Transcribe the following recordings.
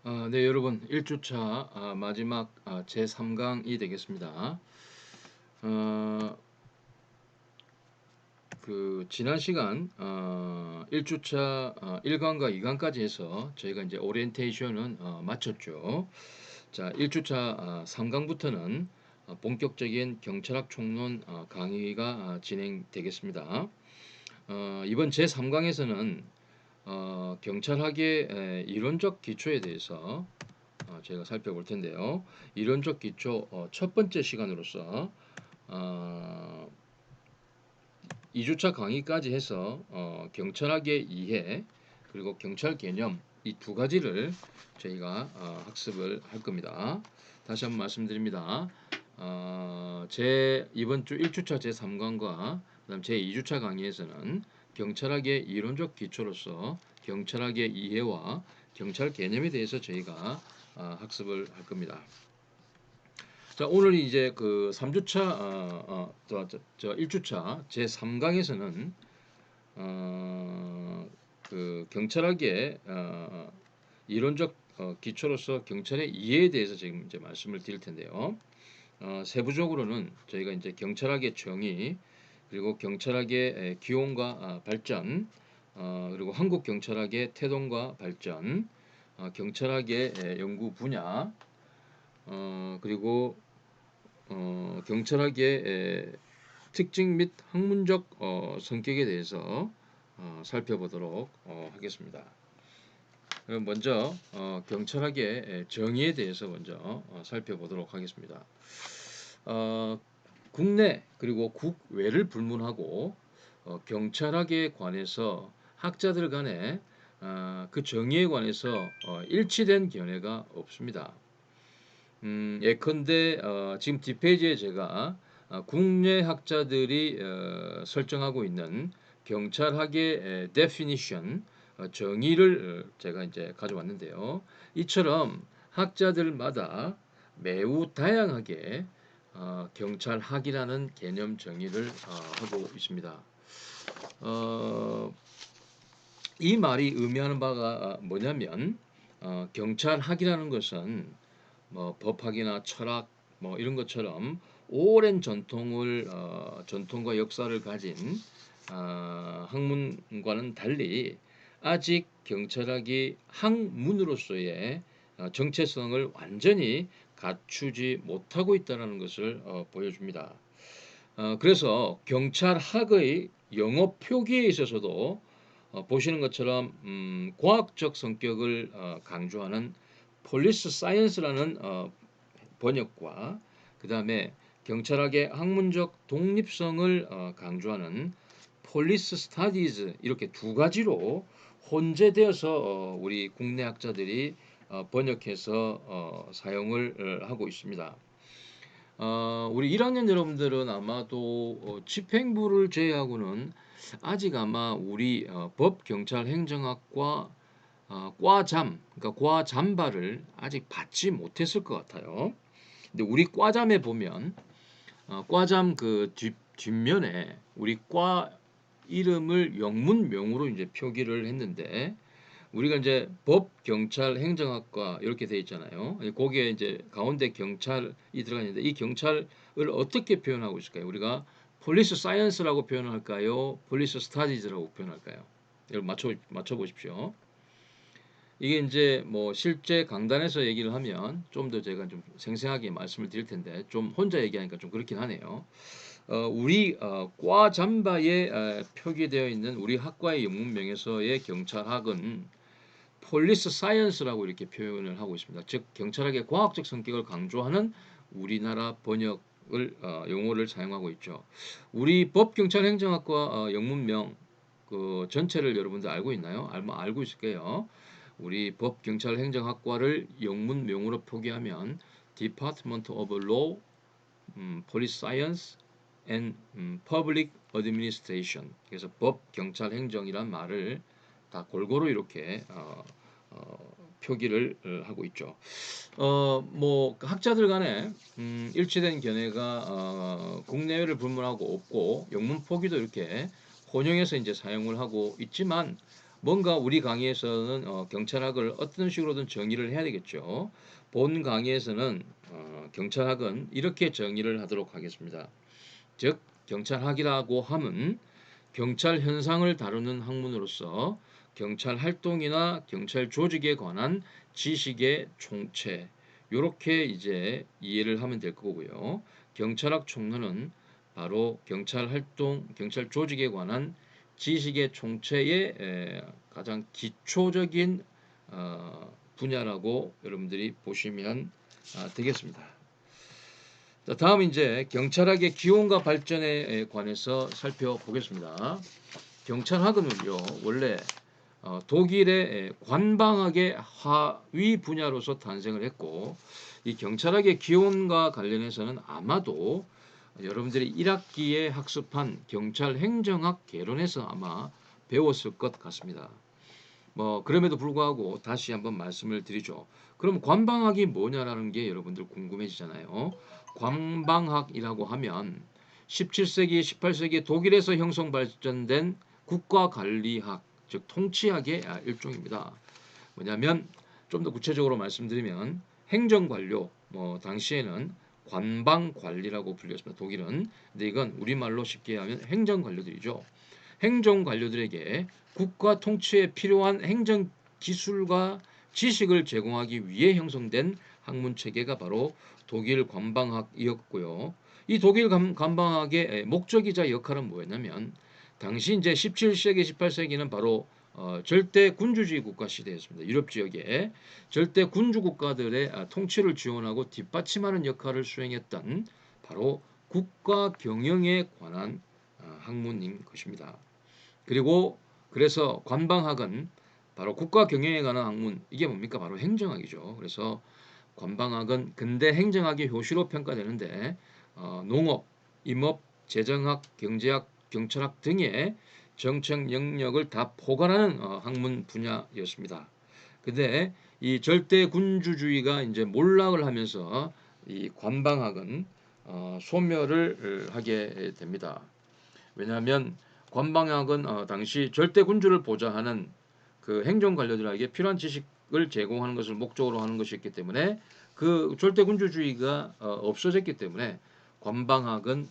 네, 여러분 1주차 마지막 제3강이 되겠습니다. 어, 지난 시간 1주차 1강과 2강까지 해서 저희가 이제 오리엔테이션은 마쳤죠. 자, 1주차 3강부터는 본격적인 경찰학 총론 강의가 진행되겠습니다. 이번 제3강에서는 경찰학의 이론적 기초에 대해서 저희가 살펴볼 텐데요. 이론적 기초 첫 번째 시간으로서 어, 2주차 강의까지 해서 경찰학의 이해 그리고 경찰 개념 이 두 가지를 저희가 학습을 할 겁니다. 다시 한번 말씀드립니다. 제 이번 주 1주차 제3강과 그다음 제 2주차 강의에서는 경찰학의 이론적 기초로서 경찰학의 이해와 경찰 개념에 대해서 저희가 학습을 할 겁니다. 자, 오늘 이제 그 3주차, 1주차 제3강에서는, 그 경찰학의, 이론적 기초로서 경찰의 이해에 대해서 지금 이제 말씀을 드릴 텐데요. 세부적으로는 저희가 이제 경찰학의 정의, 그리고 경찰학의 기원과 발전, 그리고 한국 경찰학의 태동과 발전, 경찰학의 연구 분야, 그리고 경찰학의 특징 및 학문적 성격에 대해서 살펴보도록 하겠습니다. 그럼 먼저 경찰학의 정의에 대해서 먼저 살펴보도록 하겠습니다. 어, 국내 그리고 국외를 불문하고 경찰학에 관해서 학자들 간에 그 정의에 관해서 일치된 견해가 없습니다. 예컨대 지금 뒷페이지에 제가 국내 학자들이 설정하고 있는 경찰학의 definition 정의를 정의를 제가 이제 가져왔는데요. 이처럼 학자들마다 매우 다양하게 경찰학이라는 개념 정의를 하고 있습니다. 어, 이 말이 의미하는 바가 뭐냐면 경찰학이라는 것은 뭐 법학이나 철학 뭐 이런 것처럼 오랜 전통과 역사를 가진 학문과는 달리 아직 경찰학이 학문으로서의 정체성을 완전히 갖추지 못하고 있다는 것을 보여줍니다. 그래서 경찰학의 영어 표기에 있어서도 보시는 것처럼 과학적 성격을 강조하는 폴리스 사이언스라는 번역과 그 다음에 경찰학의 학문적 독립성을 강조하는 폴리스 스타디즈 이렇게 두 가지로 혼재되어서 우리 국내 학자들이 번역해서 사용을 하고 있습니다. 우리 1학년 여러분들은 아마도 집행부를 제외하고는 아직 아마 우리 법, 경찰, 행정학과 과잠, 그러니까 과잠바를 아직 받지 못했을 것 같아요. 근데 우리 과잠에 보면 과잠 그 뒷면에 우리 과 이름을 영문명으로 이제 표기를 했는데 우리가 이제 법, 경찰, 행정학과 이렇게 돼 있잖아요. 거기에 이제 가운데 경찰이 들어가 있는데 이 경찰을 어떻게 표현하고 있을까요? 우리가 폴리스 사이언스라고 표현할까요? 폴리스 스타디즈라고 표현할까요? 여러분 맞춰 보십시오. 이게 이제 뭐 실제 강단에서 얘기를 하면 좀 더 제가 좀 생생하게 말씀을 드릴 텐데 좀 혼자 얘기하니까 좀 그렇긴 하네요. 우리 과 잠바에 표기되어 있는 우리 학과의 영문명에서의 경찰학은 폴리스 사이언스라고 이렇게 표현을 하고 있습니다. 즉 경찰학의 과학적 성격을 강조하는 우리나라 번역을 용어를 사용하고 있죠. 우리 법경찰행정학과 영문명 그 전체를 여러분들 알고 있나요? 알고 있을 거예요. 우리 법경찰행정학과를 영문명으로 표기하면 Department of Law, Police Science and Public Administration. 그래서 법, 경찰, 행정이란 말을 다 골고루 이렇게 표기를 하고 있죠. 뭐 학자들 간에 일치된 견해가 국내외를 불문하고 없고 영문 표기도 이렇게 혼용해서 이제 사용을 하고 있지만 뭔가 우리 강의에서는 경찰학을 어떤 식으로든 정의를 해야 되겠죠. 본 강의에서는 경찰학은 이렇게 정의를 하도록 하겠습니다. 즉 경찰학이라고 함은 경찰 현상을 다루는 학문으로서 경찰 활동이나 경찰 조직에 관한 지식의 총체, 요렇게 이제 이해를 하면 될 거고요. 경찰학 총론은 바로 경찰 활동, 경찰 조직에 관한 지식의 총체의 가장 기초적인 분야라고 여러분들이 보시면 되겠습니다. 자, 다음 이제 경찰학의 기원과 발전에 관해서 살펴보겠습니다. 경찰학은요 원래 독일의 관방학의 하위 분야로서 탄생을 했고, 이 경찰학의 기원과 관련해서는 아마도 여러분들이 1학기에 학습한 경찰 행정학 개론에서 아마 배웠을 것 같습니다. 뭐 그럼에도 불구하고 다시 한번 말씀을 드리죠. 그럼 관방학이 뭐냐라는 게 여러분들 궁금해지잖아요. 관방학이라고 하면 17세기, 18세기 독일에서 형성 발전된 국가관리학, 즉 통치학의 일종입니다. 뭐냐면 좀 더 구체적으로 말씀드리면 행정관료, 뭐 당시에는 관방관리라고 불렸습니다. 독일은. 근데 이건 우리말로 쉽게 하면 행정관료들이죠. 행정관료들에게 국가 통치에 필요한 행정 기술과 지식을 제공하기 위해 형성된 학문 체계가 바로 독일 관방학이었고요. 이 독일 관방학의 목적이자 역할은 뭐였냐면, 당시 이제 17세기, 18세기는 바로 절대 군주주의 국가 시대였습니다. 유럽 지역에 절대 군주 국가들의 통치를 지원하고 뒷받침하는 역할을 수행했던 바로 국가 경영에 관한 학문인 것입니다. 그리고 그래서 관방학은 바로 국가 경영에 관한 학문, 이게 뭡니까? 바로 행정학이죠. 그래서 관방학은 근대 행정학의 효시로 평가되는데 농업, 임업, 재정학, 경제학, 경찰학 등의 정책 영역을 다 포괄하는 학문 분야였습니다. 근데 이 절대 군주주의가 이제 몰락을 하면서 이 관방학은 소멸을 하게 됩니다. 왜냐하면 관방학은 당시 절대 군주를 보좌하는 그 행정 관료들에게 필요한 지식을 제공하는 것을 목적으로 하는 것이었기 때문에, 그 절대 군주주의가 없어졌기 때문에 관방학은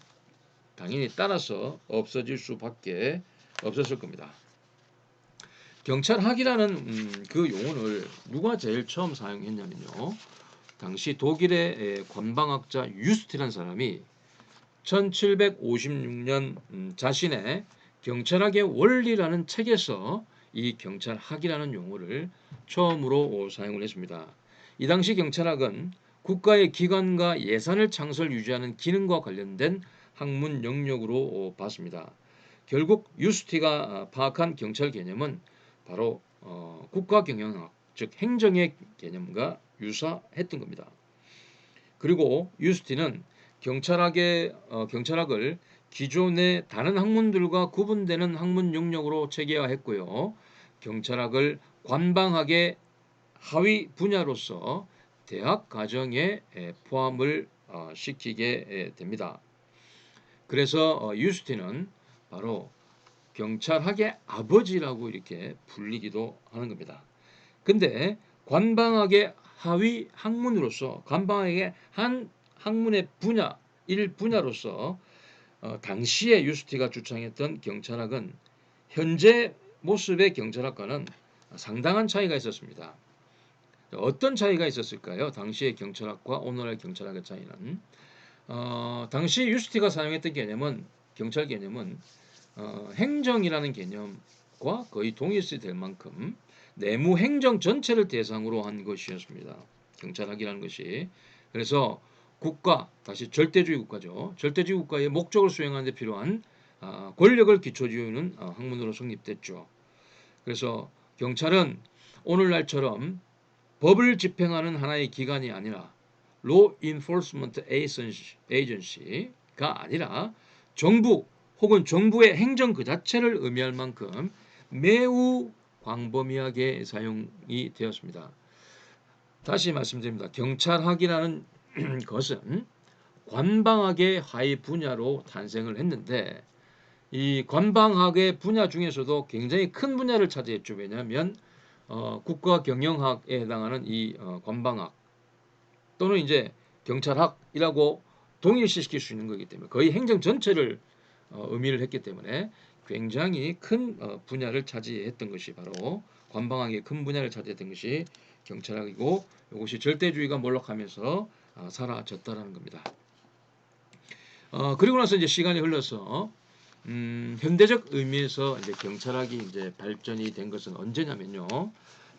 당연히 따라서 없어질 수밖에 없었을 겁니다. 경찰학이라는 그 용어를 누가 제일 처음 사용했냐면요, 당시 독일의 관방학자 유스티라는 사람이 1756년 자신의 경찰학의 원리라는 책에서 이 경찰학이라는 용어를 처음으로 사용을 했습니다. 이 당시 경찰학은 국가의 기관과 예산을 창설 유지하는 기능과 관련된 학문 영역으로 봤습니다. 결국 유스티가 파악한 경찰 개념은 바로 국가경영학, 즉 행정의 개념과 유사했던 겁니다. 그리고 유스티는 경찰학을 기존의 다른 학문들과 구분되는 학문 영역으로 체계화했고요. 경찰학을 관방학의 하위 분야로서 대학 과정에 포함을 시키게 됩니다. 그래서 유스티는 바로 경찰학의 아버지라고 이렇게 불리기도 하는 겁니다. 근데 관방학의 하위 학문으로서, 관방학의 한 학문의 분야, 일분야로서 당시에 유스티가 주창했던 경찰학은 현재 모습의 경찰학과는 상당한 차이가 있었습니다. 어떤 차이가 있었을까요? 당시의 경찰학과 오늘의 경찰학의 차이는 당시 유스티가 사용했던 개념은, 경찰 개념은 행정이라는 개념과 거의 동일시될 만큼 내무 행정 전체를 대상으로 한 것이었습니다. 경찰학이라는 것이. 그래서 국가, 다시 절대주의 국가죠. 절대주의 국가의 목적을 수행하는 데 필요한 권력을 기초지우는 학문으로 성립됐죠. 그래서 경찰은 오늘날처럼 법을 집행하는 하나의 기관이 아니라 Law Enforcement Agency가 아니라 정부 혹은 정부의 행정 그 자체를 의미할 만큼 매우 광범위하게 사용이 되었습니다. 다시 말씀드립니다. 경찰학이라는 것은 관방학의 하위 분야로 탄생을 했는데, 이 관방학의 분야 중에서도 굉장히 큰 분야를 차지했죠. 왜냐하면 국가경영학에 해당하는 이 관방학 또는 이제 경찰학이라고 동일시킬 수 있는 거기 때문에 거의 행정 전체를 의미를 했기 때문에 굉장히 큰 분야를 차지했던 것이 바로 관방학의 큰 분야를 차지했던 것이 경찰학이고 이것이 절대주의가 몰락하면서 사라졌다라는 겁니다. 그리고 나서 이제 시간이 흘러서 현대적 의미에서 이제 경찰학이 이제 발전이 된 것은 언제냐면요.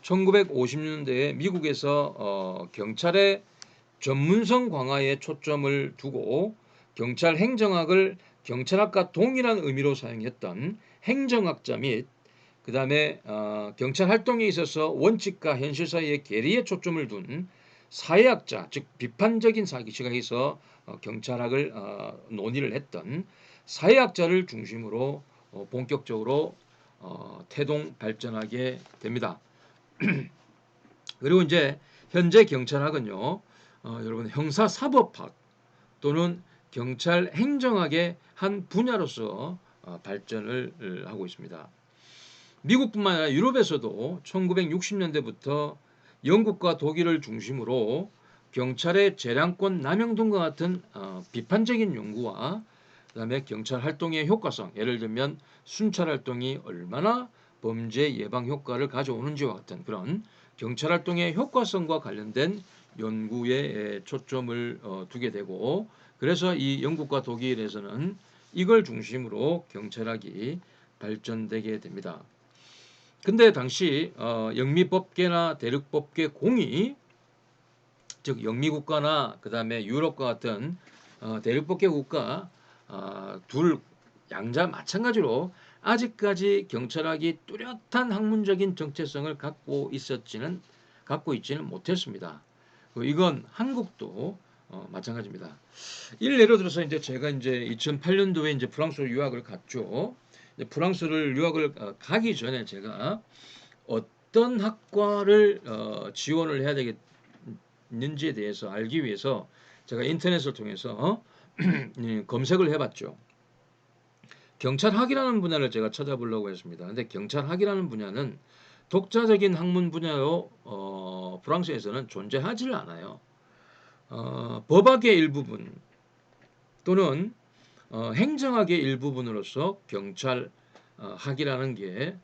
1950년대에 미국에서 경찰의 전문성 강화에 초점을 두고 경찰 행정학을 경찰학과 동일한 의미로 사용했던 행정학자 및 그 다음에 경찰 활동에 있어서 원칙과 현실 사이의 괴리에 초점을 둔 사회학자, 즉 비판적인 시각에서 경찰학을 논의를 했던 사회학자를 중심으로 본격적으로 태동 발전하게 됩니다. 그리고 이제 현재 경찰학은요, 여러분 형사사법학 또는 경찰 행정학의 한 분야로서 발전을 하고 있습니다. 미국뿐만 아니라 유럽에서도 1960년대부터 영국과 독일을 중심으로 경찰의 재량권 남용 등과 같은 비판적인 연구와 그다음에 경찰 활동의 효과성, 예를 들면 순찰 활동이 얼마나 범죄 예방 효과를 가져오는지와 같은 그런 경찰 활동의 효과성과 관련된 연구에 초점을 두게 되고 그래서 이 영국과 독일에서는 이걸 중심으로 경찰학이 발전되게 됩니다. 근데 당시 영미법계나 대륙법계 공이 즉 영미국가나 그 다음에 유럽과 같은 대륙법계 국가 둘 양자 마찬가지로 아직까지 경찰학이 뚜렷한 학문적인 정체성을 갖고 있지는 못했습니다. 이건 한국도 마찬가지입니다. 예를 들어서 이제 제가 이제 2008년도에 이제 프랑스로 유학을 갔죠. 프랑스를 유학을 가기 전에 제가 어떤 학과를 지원을 해야 되겠는지에 대해서 알기 위해서 제가 인터넷을 통해서 검색을 해봤죠. 경찰학이라는 분야를 제가 찾아보려고 했습니다. 근데 경찰학이라는 분야는 독자적인 학문 분야로 프랑스에서는 존재하지 않아요. 법학의 일부분 또는 행정학의 일부분으로서 경찰학이라는 게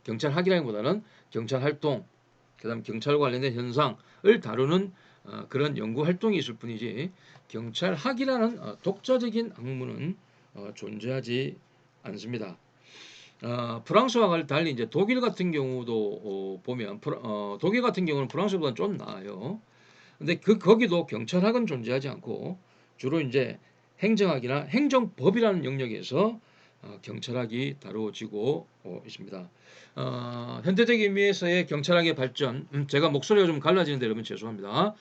경찰학이라기보다는 경찰 활동, 그다음 경찰과 관련된 현상을 다루는 그런 연구 활동이 있을 뿐이지 경찰학이라는 독자적인 학문은 존재하지 않습니다. 프랑스와 달리 이제 독일 같은 경우도 보면 독일 같은 경우는 프랑스보다 좀 나아요. 근데 거기도 경찰학은 존재하지 않고 주로 이제 행정학이나 행정법이라는 영역에서 경찰학이 다루어지고 있습니다. 현대적 의미에서의 경찰학의 발전, 제가 목소리가 좀 갈라지는데 여러분 죄송합니다.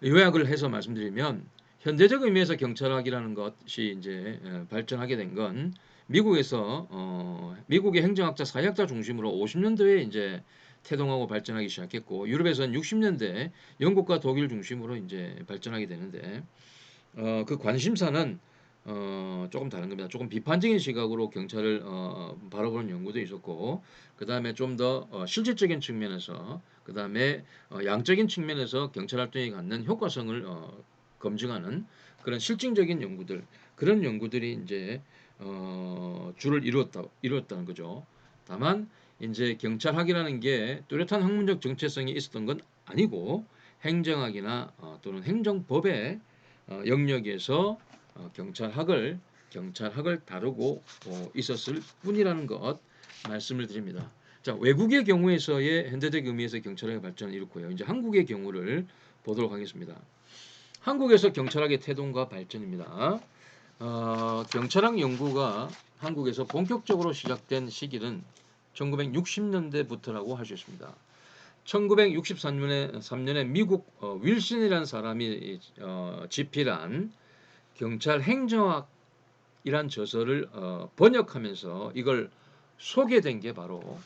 요약을 해서 말씀드리면 현대적 의미에서 경찰학이라는 것이 이제 발전하게 된 건 미국에서 미국의 행정학자, 사회학자 중심으로 50년대에 이제 태동하고 발전하기 시작했고 유럽에서는 60년대 영국과 독일 중심으로 이제 발전하게 되는데 그 관심사는 조금 다른 겁니다. 조금 비판적인 시각으로 경찰을 바라보는 연구도 있었고 그 다음에 좀 더 실질적인 측면에서 그 다음에 양적인 측면에서 경찰 활동이 갖는 효과성을 검증하는 그런 실증적인 연구들 그런 연구들이 이제 주를 이루었다는 거죠. 다만 이제 경찰학이라는 게 뚜렷한 학문적 정체성이 있었던 건 아니고 행정학이나 또는 행정법의 영역에서 경찰학을 다루고 있었을 뿐이라는 것 말씀을 드립니다. 자, 외국의 경우에서의 현대적 의미에서 경찰학의 발전을 이뤘고요. 이제 한국의 경우를 보도록 하겠습니다. 한국에서 경찰학의 태동과 발전입니다. 경찰학 연구가 한국에서 본격적으로 시작된 시기는 1960년대부터라고 할 수 있습니다. 1963년에 미국 윌슨이라는 사람이 집필한 경찰 행정학이란 저서를 번역하면서 이걸 소개된 게 바로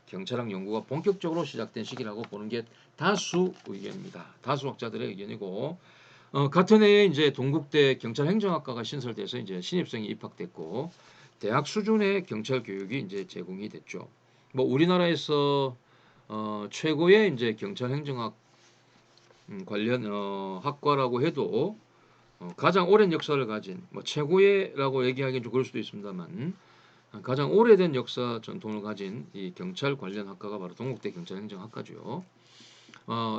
경찰학 연구가 본격적으로 시작된 시기라고 보는 게 다수 의견입니다. 다수 학자들의 의견이고 같은 해에 이제 동국대 경찰행정학과가 신설돼서 이제 신입생이 입학됐고 대학 수준의 경찰 교육이 이제 제공이 됐죠. 뭐 우리나라에서 최고의 이제 경찰행정학 관련 학과라고 해도 가장 오랜 역사를 가진 뭐 최고의라고 얘기하기는 좀 그럴 수도 있습니다만 가장 오래된 역사 전통을 가진 이 경찰 관련 학과가 바로 동국대 경찰행정학과죠.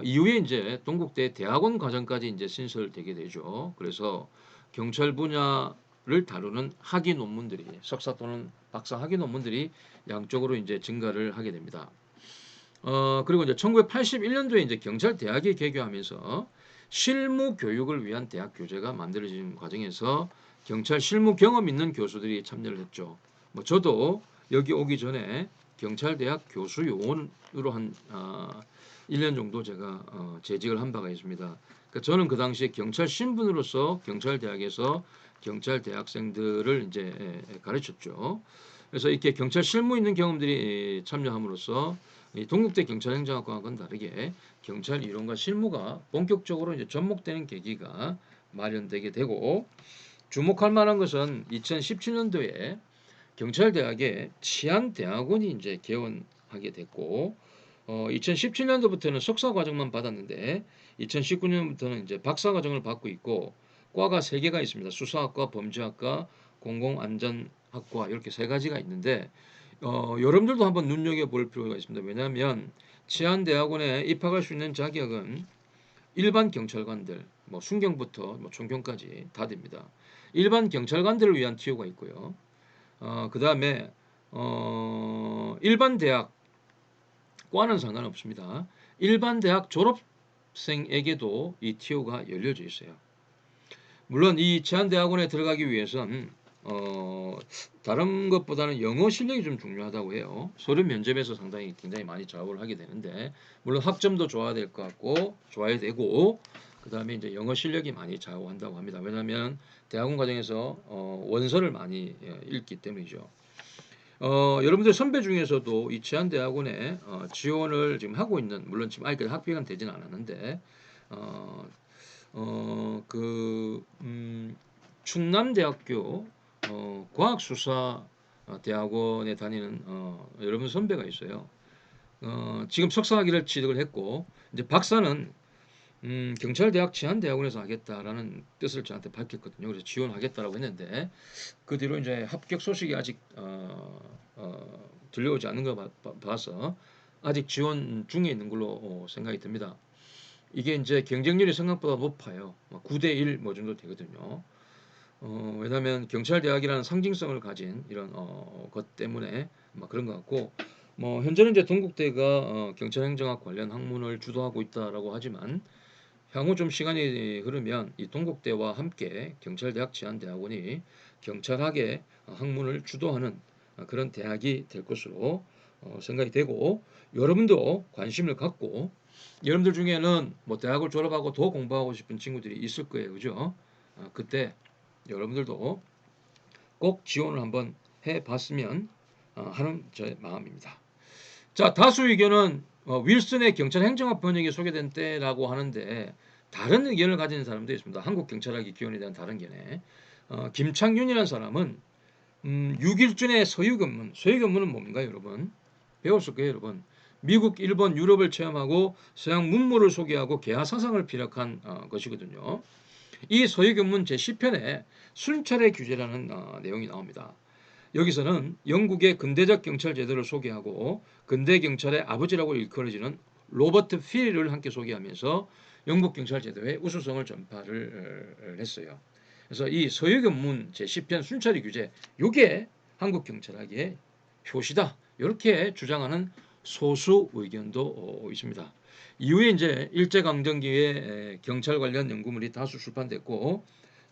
이후에 이제 동국대 대학원 과정까지 이제 신설되게 되죠. 그래서 경찰 분야를 다루는 학위 논문들이 석사 또는 박사 학위 논문들이 양쪽으로 이제 증가를 하게 됩니다. 그리고 이제 1981년도에 이제 경찰대학이 개교하면서 실무 교육을 위한 대학 교재가 만들어진 과정에서 경찰 실무 경험 있는 교수들이 참여를 했죠. 뭐 저도 여기 오기 전에 경찰대학 교수 요원으로 한 1년 정도 제가 재직을 한 바가 있습니다. 그러니까 저는 그 당시에 경찰 신분으로서 경찰대학에서 경찰 대학생들을 이제 가르쳤죠. 그래서 이렇게 경찰 실무 있는 경험들이 참여함으로써 이 동국대 경찰행정학과와는 다르게 경찰 이론과 실무가 본격적으로 이제 접목되는 계기가 마련되게 되고 주목할 만한 것은 2017년도에 경찰대학에 치안대학원이 이제 개원하게 됐고 2017년도부터는 석사 과정만 받았는데 2019년부터는 이제 박사 과정을 받고 있고 과가 3개가 있습니다. 수사학과, 범죄학과, 공공안전학과 이렇게 3가지가 있는데 여러분들도 한번 눈여겨볼 필요가 있습니다. 왜냐하면 치안대학원에 입학할 수 있는 자격은 일반 경찰관들, 뭐 순경부터 뭐 총경까지 다 됩니다. 일반 경찰관들을 위한 티오가 있고요. 그 다음에 일반 대학과는 상관없습니다. 일반 대학 졸업생에게도 이 티오가 열려져 있어요. 물론 이 치안대학원에 들어가기 위해선 다른 것보다는 영어 실력이 좀 중요하다고 해요. 서류 면접에서 상당히 굉장히 많이 좌우를 하게 되는데 물론 학점도 좋아야 될 것 같고 좋아야 되고 그 다음에 이제 영어 실력이 많이 좌우한다고 합니다. 왜냐하면 대학원 과정에서 원서를 많이 읽기 때문이죠. 여러분들 선배 중에서도 이 치안대학원에 지원을 지금 하고 있는 물론 지금 아직까지 학비가 되지는 않았는데 어, 충남대학교 과학수사대학원에 다니는 여러분 선배가 있어요. 지금 석사학위를 취득을 했고 이제 박사는 경찰대학 치안대학원에서 하겠다라는 뜻을 저한테 밝혔거든요. 그래서 지원하겠다라고 했는데 그 뒤로 이제 합격 소식이 아직 들려오지 않는 거 봐서 아직 지원 중에 있는 걸로 생각이 듭니다. 이게 이제 경쟁률이 생각보다 높아요. 9대 1 뭐 정도 되거든요. 왜냐하면 경찰대학이라는 상징성을 가진 이런 것 때문에 그런 것 같고 뭐 현재는 이제 동국대가 경찰행정학 관련 학문을 주도하고 있다라고 하지만 향후 좀 시간이 흐르면 이 동국대와 함께 경찰대학 치안대학원이 경찰학의 학문을 주도하는 그런 대학이 될 것으로 생각이 되고 여러분도 관심을 갖고 여러분들 중에는 뭐 대학을 졸업하고 더 공부하고 싶은 친구들이 있을 거예요. 그죠? 그때 여러분들도 꼭 지원을 한번 해봤으면 하는 제 마음입니다. 자, 다수 의견은 윌슨의 경찰 행정학 번역이 소개된 때라고 하는데 다른 의견을 가진 사람도 있습니다. 한국 경찰학의 기원에 대한 다른 견해. 김창윤이라는 사람은 6일준의 서유견문, 서유견문은 뭡니까 여러분? 배웠을 거예요 여러분. 미국, 일본, 유럽을 체험하고 서양 문물을 소개하고 개화 사상을 피력한 것이거든요. 이 서유견문 제10편에 순찰의 규제라는 내용이 나옵니다. 여기서는 영국의 근대적 경찰 제도를 소개하고 근대 경찰의 아버지라고 일컬어지는 로버트 필을 함께 소개하면서 영국 경찰 제도의 우수성을 전파를 했어요. 그래서 이 서유견문 제10편 순찰의 규제 요게 한국 경찰학의 표시다. 이렇게 주장하는 소수 의견도 있습니다. 이후에 이제 일제강점기에 경찰 관련 연구물이 다수 출판됐고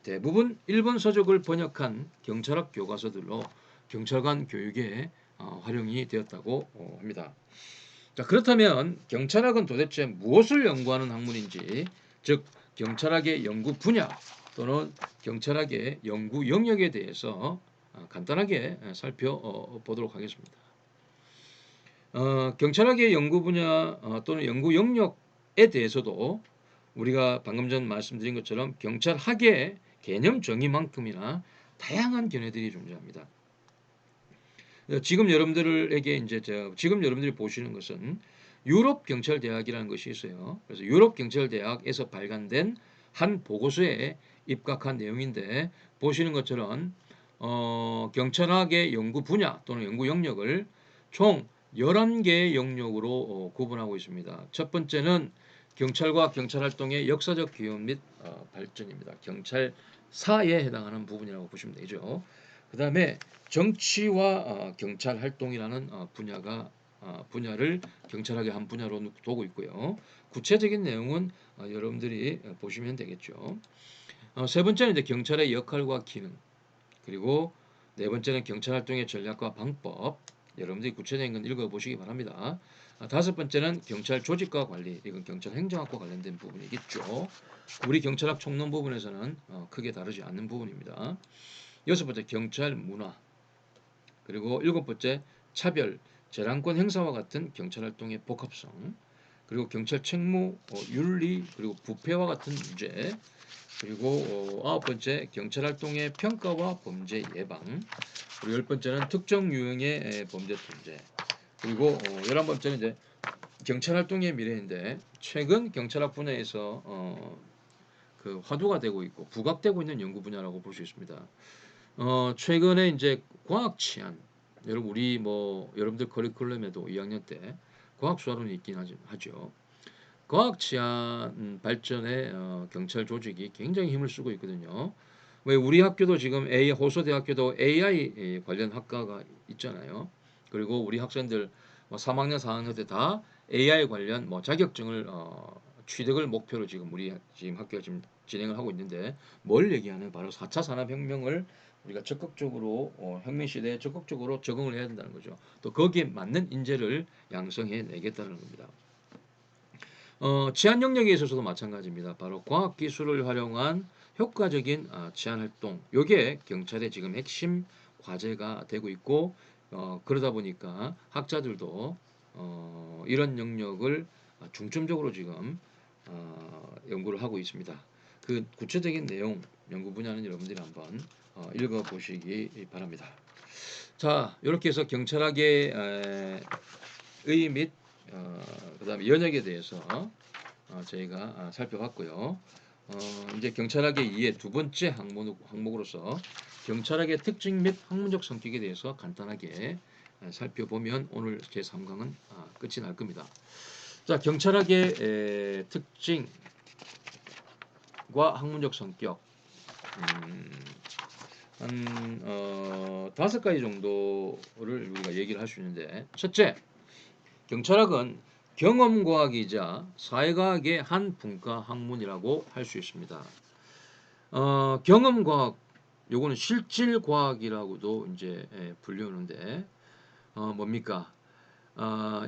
대부분 일본 서적을 번역한 경찰학 교과서들로 경찰관 교육에 활용이 되었다고 합니다. 자, 그렇다면 경찰학은 도대체 무엇을 연구하는 학문인지, 즉 경찰학의 연구 분야 또는 경찰학의 연구 영역에 대해서 간단하게 살펴보도록 하겠습니다. 경찰학의 연구 분야 또는 연구 영역에 대해서도 우리가 방금 전 말씀드린 것처럼 경찰학의 개념 정의만큼이나 다양한 견해들이 존재합니다. 지금 여러분들에게 이제 지금 여러분들이 보시는 것은 유럽 경찰 대학이라는 것이 있어요. 그래서 유럽 경찰 대학에서 발간된 한 보고서에 입각한 내용인데 보시는 것처럼 경찰학의 연구 분야 또는 연구 영역을 총 11개의 영역으로 구분하고 있습니다. 첫 번째는 경찰과 경찰활동의 역사적 기원 및 발전입니다. 경찰사에 해당하는 부분이라고 보시면 되죠. 그 다음에 정치와 경찰 활동이라는 분야를 경찰학의 한 분야로 두고 있고요. 구체적인 내용은 여러분들이 보시면 되겠죠. 세 번째는 이제 경찰의 역할과 기능, 그리고 네 번째는 경찰 활동의 전략과 방법. 여러분들이 구체적인 건 읽어보시기 바랍니다. 다섯 번째는 경찰 조직과 관리, 이건 경찰 행정학과 관련된 부분이겠죠. 우리 경찰학 총론 부분에서는 크게 다르지 않는 부분입니다. 여섯 번째 경찰 문화, 그리고 일곱 번째 차별, 재량권 행사와 같은 경찰 활동의 복합성, 그리고 경찰 책무, 윤리, 그리고 부패와 같은 문제, 그리고 아홉 번째 경찰 활동의 평가와 범죄 예방, 그리고 열 번째는 특정 유형의 범죄 통제, 그리고 11번째는 이제 경찰 활동의 미래인데 최근 경찰학 분야에서 그 화두가 되고 있고 부각되고 있는 연구 분야라고 볼 수 있습니다. 최근에 이제 과학 치안, 여러분 우리 여러분들 커리큘럼에도 2학년 때 과학 수학론이 있긴 하죠. 과학 치안 발전에 경찰 조직이 굉장히 힘을 쓰고 있거든요. 왜 우리 학교도 지금 호서대학교도 AI 관련 학과가 있잖아요. 그리고 우리 학생들 3학년, 4학년 때 다 AI 관련 자격증을 취득을 목표로 지금 우리 지금 학교가 지금 진행을 하고 있는데 뭘 얘기하는 바로 4차 산업혁명을 우리가 적극적으로 혁명 시대에 적극적으로 적응을 해야 된다는 거죠. 또 거기에 맞는 인재를 양성해 내겠다는 겁니다. 치안 영역에 있어서도 마찬가지입니다. 바로 과학 기술을 활용한 효과적인 치안 활동. 요게 경찰의 지금 핵심 과제가 되고 있고 그러다 보니까 학자들도 이런 영역을 중점적으로 지금 연구를 하고 있습니다. 그 구체적인 내용 연구 분야는 여러분들이 한번 읽어 보시기 바랍니다. 자, 이렇게 해서 경찰학의 의 및 그다음에 연역에 대해서 저희가 살펴봤고요. 이제 경찰학의 2의 두 번째 항목으로서 경찰학의 특징 및 학문적 성격에 대해서 간단하게 살펴보면 오늘 제 3강은 끝이 날 겁니다. 자, 경찰학의 특징과 학문적 성격 한 5가지 정도를 우리가 얘기를 할 수 있는데 첫째, 경찰학은 경험과학이자 사회과학의 한 분과 학문이라고 할 수 있습니다. 경험과학, 요거는 실질과학이라고도 이제 불리우는데 뭡니까?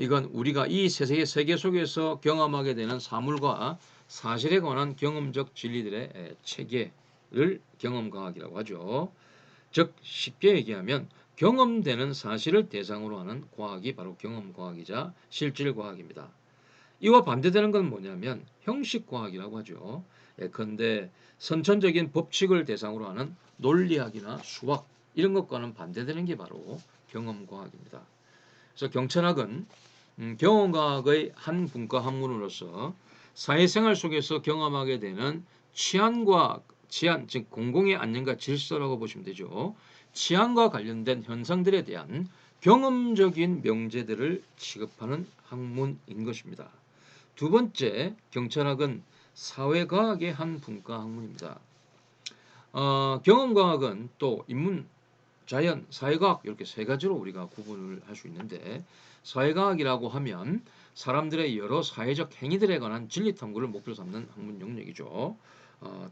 이건 우리가 이 세계 속에서 경험하게 되는 사물과 사실에 관한 경험적 진리들의 체계를 경험과학이라고 하죠. 즉 쉽게 얘기하면 경험되는 사실을 대상으로 하는 과학이 바로 경험과학이자 실질과학입니다. 이와 반대되는 건 뭐냐면 형식과학이라고 하죠. 예컨대 선천적인 법칙을 대상으로 하는 논리학이나 수학 이런 것과는 반대되는 게 바로 경험과학입니다. 그래서 경찰학은 경험과학의 한 분과 학문으로서 사회생활 속에서 경험하게 되는 치안, 즉 공공의 안녕과 질서라고 보시면 되죠. 치안과 관련된 현상들에 대한 경험적인 명제들을 취급하는 학문인 것입니다. 두 번째, 경찰학은 사회과학의 한 분과 학문입니다. 경험과학은 또 인문, 자연, 사회과학 이렇게 세 가지로 우리가 구분을 할 수 있는데 사회과학이라고 하면 사람들의 여러 사회적 행위들에 관한 진리 탐구를 목표로 삼는 학문 영역이죠.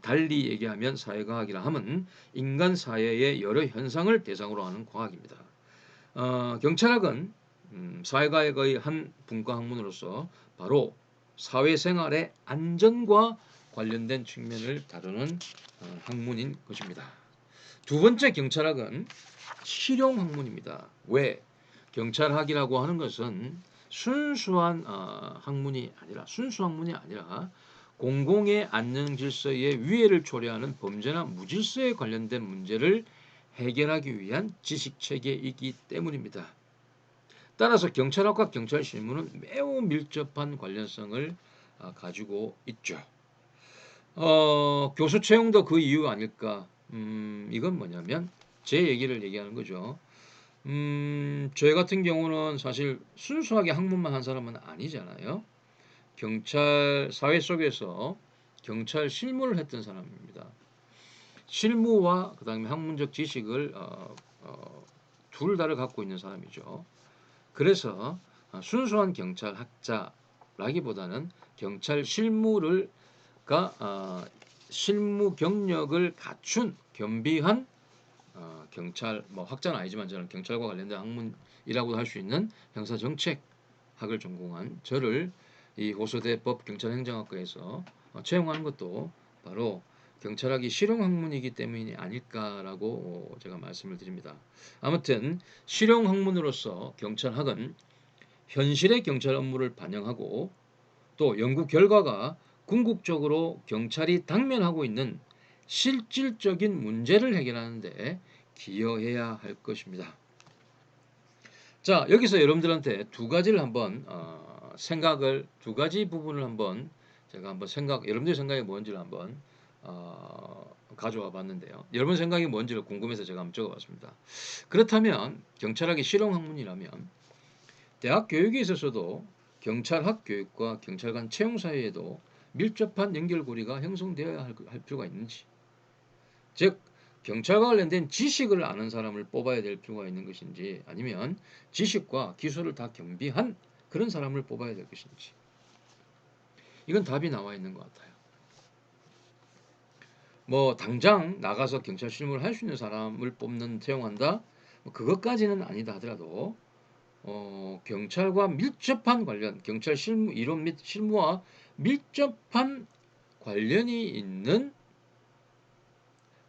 달리 얘기하면 사회과학이라 함은 인간 사회의 여러 현상을 대상으로 하는 과학입니다. 경찰학은 사회과학의 한 분과 학문으로서 바로 사회생활의 안전과 관련된 측면을 다루는 학문인 것입니다. 두 번째 경찰학은 실용학문입니다. 왜? 경찰학이라고 하는 것은 순수한 학문이 아니라 공공의 안녕 질서에 위해를 초래하는 범죄나 무질서에 관련된 문제를 해결하기 위한 지식 체계이기 때문입니다. 따라서 경찰학과 경찰 실무는 매우 밀접한 관련성을 가지고 있죠. 교수 채용도 그 이유 아닐까? 이건 뭐냐면 제 얘기를 얘기하는 거죠. 저희 같은 경우는 사실 순수하게 학문만 한 사람은 아니잖아요. 경찰 사회 속에서 경찰 실무를 했던 사람입니다. 실무와 그다음에 학문적 지식을 둘 다를 갖고 있는 사람이죠. 그래서 순수한 경찰 학자라기보다는 경찰 실무 경력을 갖춘 겸비한 경찰 뭐 학자는 아니지만 저는 경찰과 관련된 학문이라고도 할 수 있는 형사정책학을 전공한 저를 이 호서대 법경찰행정학과에서 채용하는 것도 바로 경찰학이 실용학문이기 때문이 아닐까라고 제가 말씀을 드립니다. 아무튼 실용학문으로서 경찰학은 현실의 경찰 업무를 반영하고 또 연구 결과가 궁극적으로 경찰이 당면하고 있는 실질적인 문제를 해결하는 데 기여해야 할 것입니다. 자, 여기서 여러분들한테 두 가지를 한번 두 가지 부분을 한번 제가 한번 여러분들 생각이 뭔지를 한번 가져와 봤는데요. 여러분 생각이 뭔지를 궁금해서 제가 한번 적어봤습니다. 그렇다면 경찰학이 실용학문이라면 대학 교육에 있어서도 경찰학 교육과 경찰관 채용 사이에도 밀접한 연결고리가 형성되어야 할 필요가 있는지, 즉 경찰과 관련된 지식을 아는 사람을 뽑아야 될 필요가 있는 것인지, 아니면 지식과 기술을 다 겸비한 그런 사람을 뽑아야 될 것인지, 이건 답이 나와 있는 것 같아요. 뭐 당장 나가서 경찰 실무를 할 수 있는 사람을 채용한다, 그것까지는 아니다 하더라도 경찰과 밀접한 관련, 경찰 실무 이론 및 실무와 밀접한 관련이 있는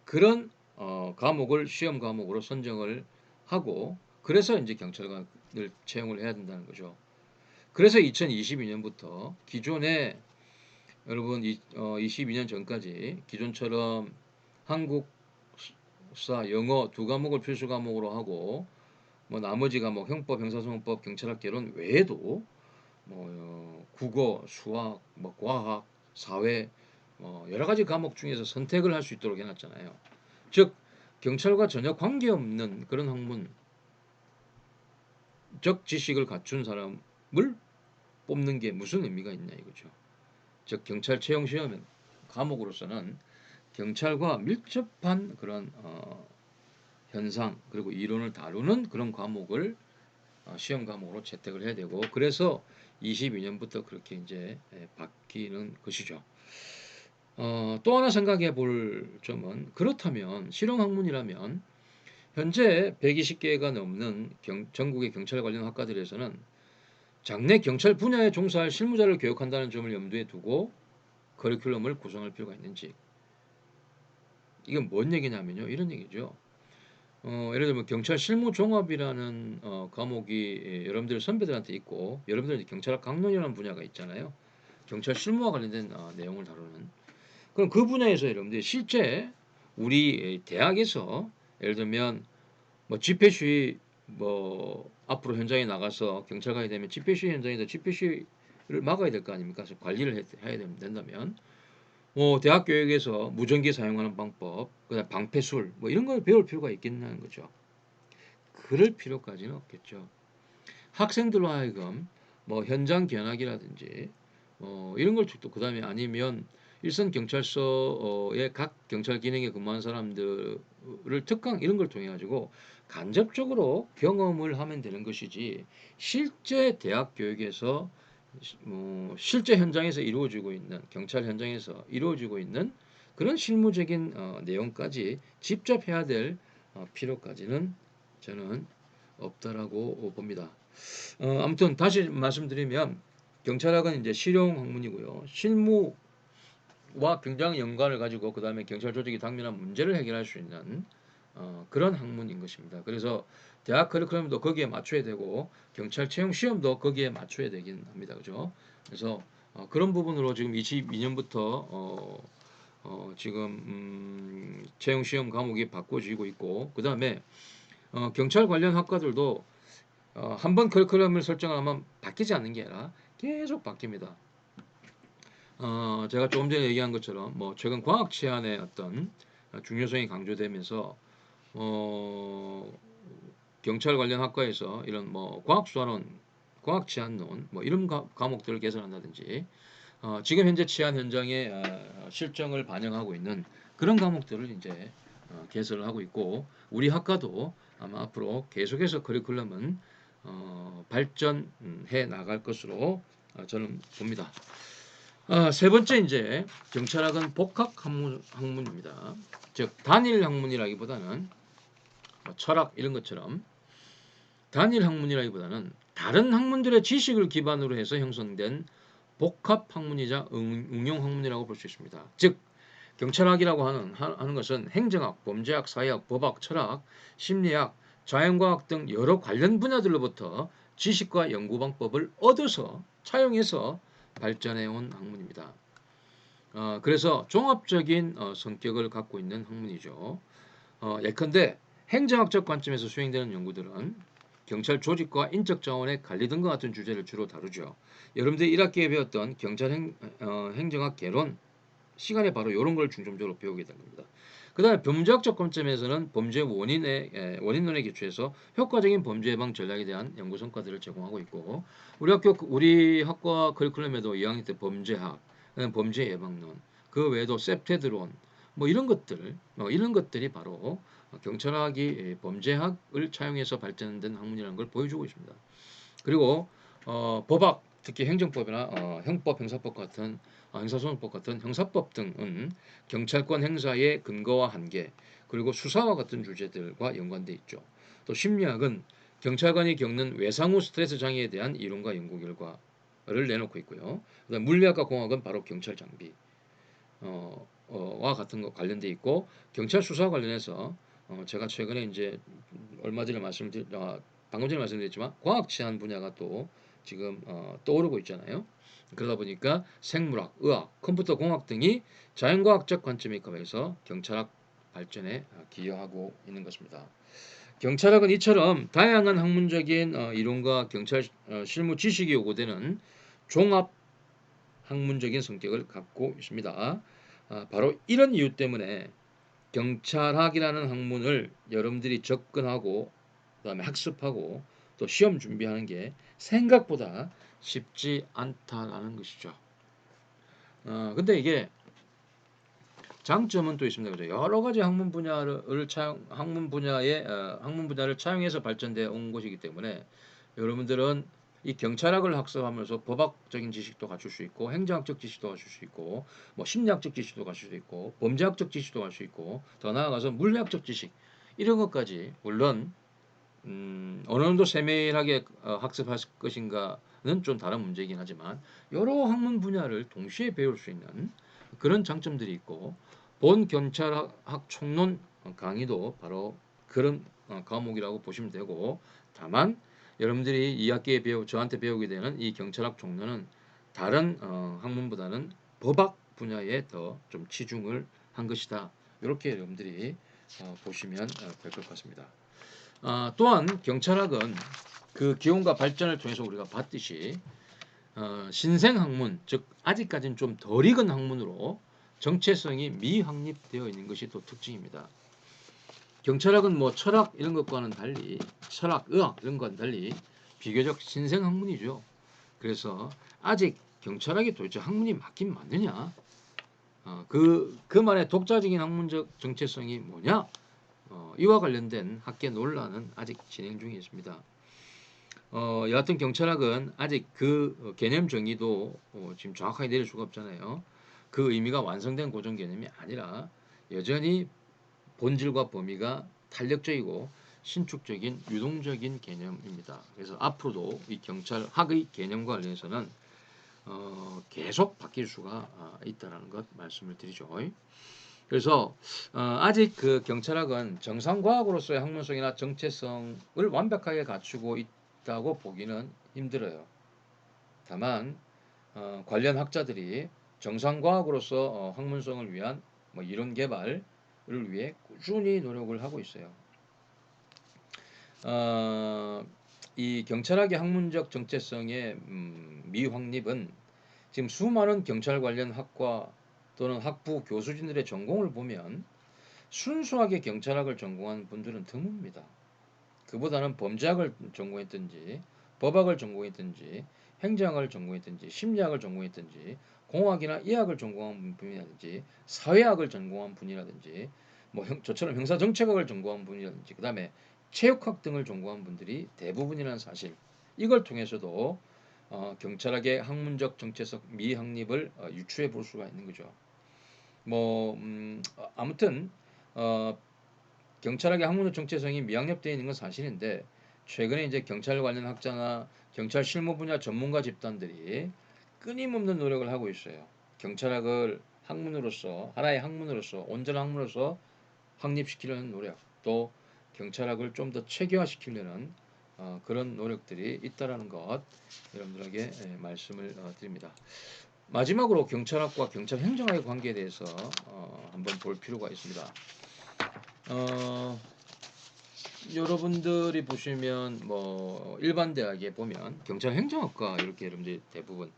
그런 과목을 시험 과목으로 선정을 하고, 그래서 이제 경찰관을 채용을 해야 된다는 거죠. 그래서 2022년부터 기존에 여러분 22년 전까지 기존처럼 한국사, 영어 두 과목을 필수 과목으로 하고 뭐 나머지 과목 형법, 형사소송법, 경찰학 개론 외에도 뭐 국어, 수학, 뭐 과학, 사회 여러 가지 과목 중에서 선택을 할 수 있도록 해놨잖아요. 즉 경찰과 전혀 관계없는 그런 학문적 지식을 갖춘 사람을 뽑는 게 무슨 의미가 있냐 이거죠. 즉 경찰 채용 시험은 과목으로서는 경찰과 밀접한 그런 현상 그리고 이론을 다루는 그런 과목을 시험 과목으로 채택을 해야 되고, 그래서 22년부터 그렇게 이제 바뀌는 것이죠. 또 하나 생각해 볼 점은, 그렇다면 실용학문이라면 현재 120개가 넘는 전국의 경찰 관련 학과들에서는 장내 경찰 분야에 종사할 실무자를 교육한다는 점을 염두에 두고 커리큘럼을 구성할 필요가 있는지. 이건 뭔 얘기냐면요, 이런 얘기죠. 예를 들면 경찰 실무 종합이라는 과목이 여러분들 선배들한테 있고, 여러분들 경찰학 강론이라는 분야가 있잖아요. 경찰 실무와 관련된 내용을 다루는. 그럼 그 분야에서 여러분들이 실제 우리 대학에서 예를 들면 뭐 집회 시위 앞으로 현장에 나가서 경찰관이 되면 집회 시위 현장에서 집회 시위를 막아야 될 거 아닙니까? 그래서 관리를 해야 된다면 대학 교육에서 무전기 사용하는 방법, 그다음 방패술 뭐 이런 걸 배울 필요가 있겠냐는 거죠. 그럴 필요까지는 없겠죠. 학생들로 하여금 뭐 현장 견학이라든지 이런 걸 또 그다음에 아니면 일선 경찰서의 각 경찰 기능에 근무하는 사람들을 특강 이런 걸 통해 가지고 간접적으로 경험을 하면 되는 것이지, 실제 대학 교육에서 실제 현장에서 이루어지고 있는 경찰 현장에서 이루어지고 있는 그런 실무적인 내용까지 직접 해야 될 필요까지는 저는 없다라고 봅니다. 아무튼 다시 말씀드리면 경찰학은 이제 실용 학문이고요. 실무와 굉장히 연관을 가지고 그 다음에 경찰 조직이 당면한 문제를 해결할 수 있는 그런 학문인 것입니다. 그래서 대학 커리큘럼도 거기에 맞춰야 되고 경찰 채용 시험도 거기에 맞춰야 되긴 합니다. 그죠? 그래서 그런 부분으로 지금 22년부터 지금 채용 시험 과목이 바꿔지고 있고, 그 다음에 경찰 관련 학과들도 한번 커리큘럼을 설정하면 바뀌지 않는 게 아니라 계속 바뀝니다. 제가 조금 전에 얘기한 것처럼 뭐 최근 과학 치안의 어떤 중요성이 강조되면서 경찰 관련 학과에서 이런 뭐 과학 수사론, 과학 치안론 뭐 이런 과목들을 개설한다든지 지금 현재 치안 현장의 실정을 반영하고 있는 그런 과목들을 이제 개설을 하고 있고, 우리 학과도 아마 앞으로 계속해서 커리큘럼은 발전해 나갈 것으로 저는 봅니다. 세 번째 이제 경찰학은 복합 학문입니다. 즉 단일 학문이라기보다는 뭐 철학 이런 것처럼 단일 학문이라기보다는 다른 학문들의 지식을 기반으로 해서 형성된 복합 학문이자 응용 학문이라고 볼 수 있습니다. 즉 경찰학이라고 하는 것은 행정학, 범죄학, 사회학, 법학, 철학, 심리학, 자연과학 등 여러 관련 분야들로부터 지식과 연구 방법을 얻어서 차용해서 발전해온 학문입니다. 그래서 종합적인 성격을 갖고 있는 학문이죠. 예컨대 행정학적 관점에서 수행되는 연구들은 경찰 조직과 인적 자원의 관리 등과 같은 주제를 주로 다루죠. 여러분들이 1학기에 배웠던 경찰 행정학 개론 시간에 바로 이런 걸 중점적으로 배우게 된 겁니다. 그 다음에 범죄학적 관점에서는 범죄 원인론에 기초해서 효과적인 범죄 예방 전략에 대한 연구 성과들을 제공하고 있고, 우리 학과 커리큘럼에도 2학년 때 범죄학, 범죄 예방론, 그 외에도 셉테드론, 뭐 이런 것들이 바로 경찰학이 범죄학을 차용해서 발전된 학문이라는 걸 보여주고 있습니다. 그리고 법학, 특히 행정법이나 형법, 형사법 같은 형사소송법 같은 형사법 등은 경찰권 행사의 근거와 한계, 그리고 수사와 같은 주제들과 연관돼 있죠. 또 심리학은 경찰관이 겪는 외상 후 스트레스 장애에 대한 이론과 연구 결과를 내놓고 있고요. 그다음 물리학과 공학은 바로 경찰 장비 와 같은 거 관련돼 있고, 경찰 수사 관련해서 제가 최근에 이제 얼마 전에 방금 전에 말씀드렸지만 과학 치안 분야가 또 지금 떠오르고 있잖아요. 그러다 보니까 생물학, 의학, 컴퓨터 공학 등이 자연과학적 관점에 입각해서 경찰학 발전에 기여하고 있는 것입니다. 경찰학은 이처럼 다양한 학문적인 이론과 경찰 실무 지식이 요구되는 종합 학문적인 성격을 갖고 있습니다. 바로 이런 이유 때문에 경찰학이라는 학문을 여러분들이 접근하고 그다음에 학습하고 또 시험 준비하는 게 생각보다 쉽지 않다라는 것이죠. 근데 이게 장점은 또 있습니다. 그죠? 여러 가지 학문 분야를 차용해서 발전되어 온 것이기 때문에 여러분들은 이 경찰학을 학습하면서 법학적인 지식도 갖출 수 있고, 행정학적 지식도 갖출 수 있고, 뭐 심리학적 지식도 갖출 수 있고, 범죄학적 지식도 갖출 수 있고, 더 나아가서 물리학적 지식 이런 것까지 물론 어느 정도 세밀하게 학습할 것인가는 좀 다른 문제이긴 하지만 여러 학문 분야를 동시에 배울 수 있는 그런 장점들이 있고, 본 경찰학 총론 강의도 바로 그런 과목이라고 보시면 되고, 다만 여러분들이 2학기에 저한테 배우게 되는 이 경찰학 총론은 다른 학문보다는 법학 분야에 더 좀 치중을 한 것이다. 이렇게 여러분들이 보시면 될 것 같습니다. 또한 경찰학은 그 기원과 발전을 통해서 우리가 봤듯이 신생 학문, 즉 아직까지는 좀 덜 익은 학문으로 정체성이 미확립되어 있는 것이 또 특징입니다. 경찰학은 뭐 철학 이런 것과는 달리, 철학, 의학 이런 것과는 달리 비교적 신생 학문이죠. 그래서 아직 경찰학이 도대체 학문이 맞긴 맞느냐? 그만의 독자적인 학문적 정체성이 뭐냐? 이와 관련된 학계 논란은 아직 진행 중에 있습니다. 여하튼 경찰학은 아직 그 개념 정의도 지금 정확하게 내릴 수가 없잖아요. 그 의미가 완성된 고정 개념이 아니라 여전히 본질과 범위가 탄력적이고 신축적인 유동적인 개념입니다. 그래서 앞으로도 이 경찰학의 개념과 관련해서는 계속 바뀔 수가 있다는 것 말씀을 드리죠. 그래서 아직 그 경찰학은 정상과학으로서의 학문성이나 정체성을 완벽하게 갖추고 있다고 보기는 힘들어요. 다만 관련 학자들이 정상과학으로서 학문성을 위한 뭐 이론 개발을 위해 꾸준히 노력을 하고 있어요. 어, 이 경찰학의 학문적 정체성의 미확립은 지금 수많은 경찰 관련 학과 또는 학부 교수진들의 전공을 보면 순수하게 경찰학을 전공한 분들은 드뭅니다. 그보다는 범죄학을 전공했든지 법학을 전공했든지 행정학을 전공했든지 심리학을 전공했든지 공학이나 의학을 전공한 분이라든지 사회학을 전공한 분이라든지 뭐 저처럼 형사정책학을 전공한 분이라든지 그 다음에 체육학 등을 전공한 분들이 대부분이라는 사실, 이걸 통해서도 경찰학의 학문적 정체성 미확립을 유추해 볼 수가 있는 거죠. 뭐 아무튼 어, 경찰학의 학문적 정체성이 미확립되어 있는 건 사실인데, 최근에 이제 경찰 관련 학자나 경찰 실무 분야 전문가 집단들이 끊임없는 노력을 하고 있어요. 경찰학을 학문으로서, 하나의 학문으로서, 온전한 학문으로서 확립시키려는 노력, 또 경찰학을 좀 더 체계화시키려는 그런 노력들이 있다라는 것, 여러분들에게 말씀을 드립니다. 마지막으로 경찰학과 경찰행정학의 관계에 대해서 한번 볼 필요가 있습니다. 어, 여러분들이 보시면 뭐 일반 대학에 보면 경찰행정학과 이렇게 여러분들이 대부분,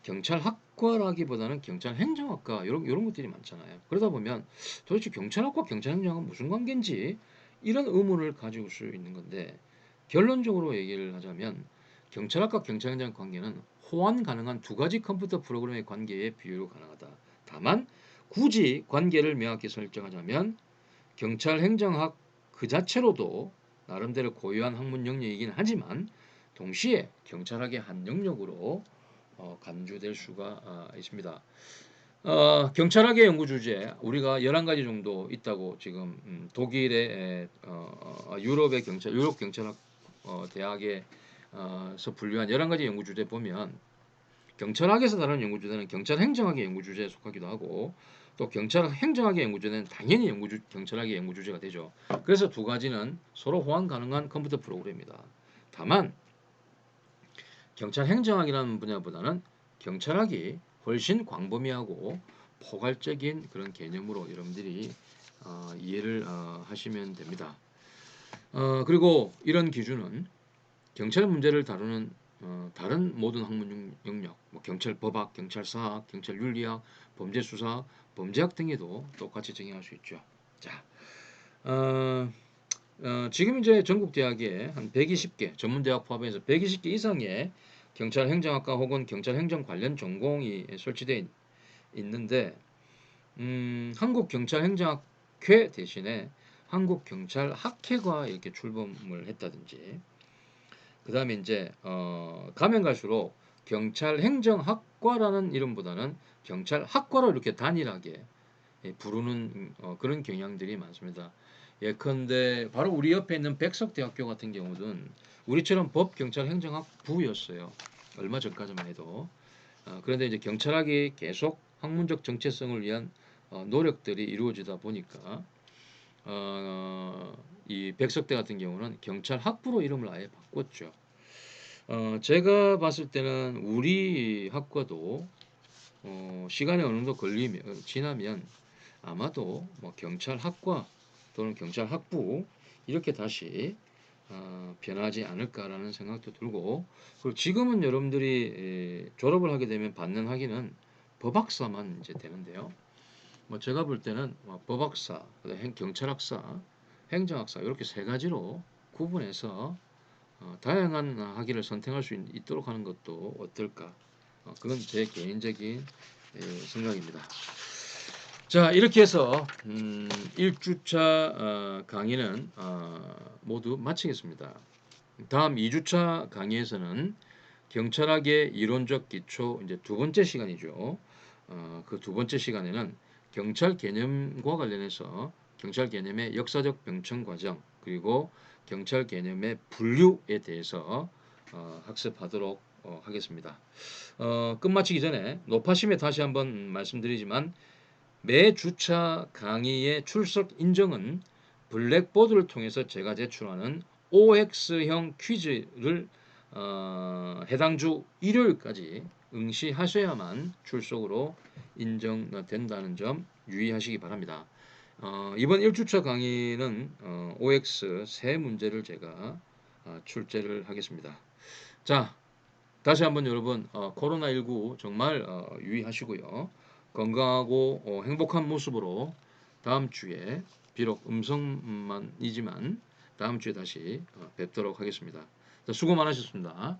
경찰학과라기보다는 경찰행정학과 이런 것들이 많잖아요. 그러다 보면 도대체 경찰학과 경찰행정학은 무슨 관계인지 이런 의문을 가지고 수 있는 건데, 결론적으로 얘기를 하자면 경찰학과 경찰행정 관계는 호환 가능한 두 가지 컴퓨터 프로그램의 관계에 비유로 가능하다. 다만 굳이 관계를 명확히 설정하자면 경찰행정학 그 자체로도 나름대로 고유한 학문 영역이긴 하지만 동시에 경찰학의 한 영역으로 간주될 수가 있습니다. 경찰학의 연구 주제 우리가 11가지 정도 있다고 지금 독일의 유럽의 경찰 유럽 경찰학 대학에서 분류한 11가지 연구 주제 보면, 경찰학에서 다루는 연구 주제는 경찰 행정학의 연구 주제에 속하기도 하고, 또 경찰 행정학의 연구 주제는 당연히 경찰학의 연구 주제가 되죠. 그래서 두 가지는 서로 호환 가능한 컴퓨터 프로그램입니다. 다만 경찰 행정학이라는 분야보다는 경찰학이 훨씬 광범위하고 포괄적인 그런 개념으로 여러분들이 이해를 하시면 됩니다. 그리고 이런 기준은 경찰 문제를 다루는 다른 모든 학문 영역, 뭐 경찰 법학, 경찰 사학, 경찰 윤리학, 범죄 수사, 범죄학 등에도 똑같이 적용할 수 있죠. 자, 어, 지금 이제 전국 대학에 한 120개, 전문 대학 포함해서 120개 이상의 경찰 행정학과 혹은 경찰 행정 관련 전공이 설치되어 있는데, 한국 경찰 행정학회 대신에 한국 경찰 학회가 이렇게 출범을 했다든지, 그 다음에 이제 가면 갈수록 경찰 행정학과라는 이름보다는 경찰학과로 이렇게 단일하게 부르는 그런 경향들이 많습니다. 예컨대 바로 우리 옆에 있는 백석대학교 같은 경우는 우리처럼 법, 경찰, 행정학 부였어요. 얼마 전까지만 해도. 그런데 이제 경찰학이 계속 학문적 정체성을 위한 노력들이 이루어지다 보니까 이 백석대 같은 경우는 경찰학부로 이름을 아예 바꿨죠. 제가 봤을 때는 우리 학과도 시간이 어느 정도 지나면 아마도 뭐 경찰학과 또는 경찰학부 이렇게 다시 변하지 않을까라는 생각도 들고, 그리고 지금은 여러분들이 졸업을 하게 되면 받는 학위는 법학사만 이제 되는데요. 뭐 제가 볼 때는 법학사, 경찰학사, 행정학사 이렇게 세 가지로 구분해서 다양한 학위를 선택할 수 있도록 하는 것도 어떨까? 그건 제 개인적인 생각입니다. 자, 이렇게 해서 1주차 강의는 모두 마치겠습니다. 다음 2주차 강의에서는 경찰학의 이론적 기초, 이제 두 번째 시간이죠. 그 두 번째 시간에는 경찰 개념과 관련해서 경찰 개념의 역사적 병천 과정, 그리고 경찰 개념의 분류에 대해서 학습하도록 하겠습니다. 끝마치기 전에 노파심에 다시 한번 말씀드리지만, 매 주차 강의의 출석 인정은 블랙보드를 통해서 제가 제출하는 OX형 퀴즈를 해당 주 일요일까지 응시하셔야만 출석으로 인정된다는 점 유의하시기 바랍니다. 이번 1주차 강의는 OX 세 문제를 제가 출제를 하겠습니다. 자, 다시 한번 여러분 코로나19 정말 유의하시고요. 건강하고 행복한 모습으로 다음 주에 비록 음성만이지만 다음 주에 다시 뵙도록 하겠습니다. 자, 수고 많으셨습니다.